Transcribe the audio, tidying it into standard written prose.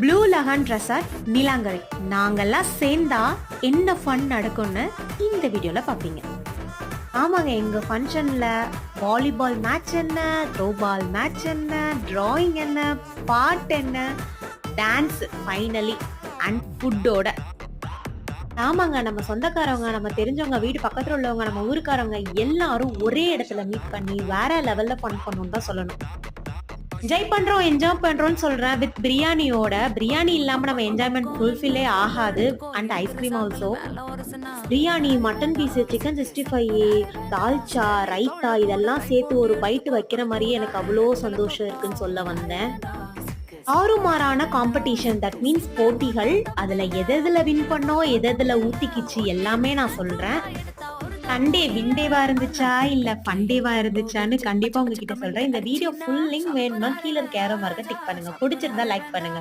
Blue Lagaan resort Neelankarai நாங்கெல்லாம் சேர்ந்தா என்ன ஃபன் நடக்கும்னு இந்த வீடியோல பார்ப்பீங்க. ஆமாங்க, எங்க ஃபங்க்ஷன்ல வாலிபால் மேட்ச் என்ன, த்ரோபால் மேட்ச் என்ன, டிராயிங் என்ன, பாட்டு என்ன, டான்ஸ் ஃபைனலி அண்ட் ஃபுட்டோட. ஆமாங்க, நம்ம சொந்தக்காரவங்க, நம்ம தெரிஞ்சவங்க, வீடு பக்கத்துல உள்ளவங்க, நம்ம ஊருக்காரவங்க எல்லாரும் ஒரே இடத்துல மீட் பண்ணி வேற லெவல்ல ஃபன் பண்ணணும்னு தான் சொல்லணும். என்ஜாய் பண்றோம், என்ஜாய் பண்றோம்னு சொல்றேன் வித் பிரியாணியோட. பிரியாணி இல்லாம நம்ம என்ஜாய்மெண்ட் ஃபுல்ஃபில்லே ஆகாது. And ice cream also. Biryani, mutton piece, chicken 65, dalcha, raita இதெல்லாம் சேர்த்து ஒரு பைட்டு வைக்கிற மாதிரியே எனக்கு அவ்வளோ சந்தோஷம் இருக்குன்னு சொல்ல வந்தேன். ஆறுமாறான காம்படிஷன், தட் மீன்ஸ் போட்டிகள். அதுல எதுல வின் பண்ணோம், எதுல ஊத்திக்கிச்சு எல்லாமே நான் சொல்றேன். சண்டே விண்டேவா இருந்துச்சா இல்ல ஃபண்டேவா இருந்துச்சான்னு கண்டிப்பா உங்ககிட்ட சொல்றேன். இந்த வீடியோ ஃபுல் லிங்க் வேணும்னா கீழே இருக்க ஏரோ மார்க்க டிக் பண்ணுங்க. பிடிச்சிருந்தா லைக் பண்ணுங்க.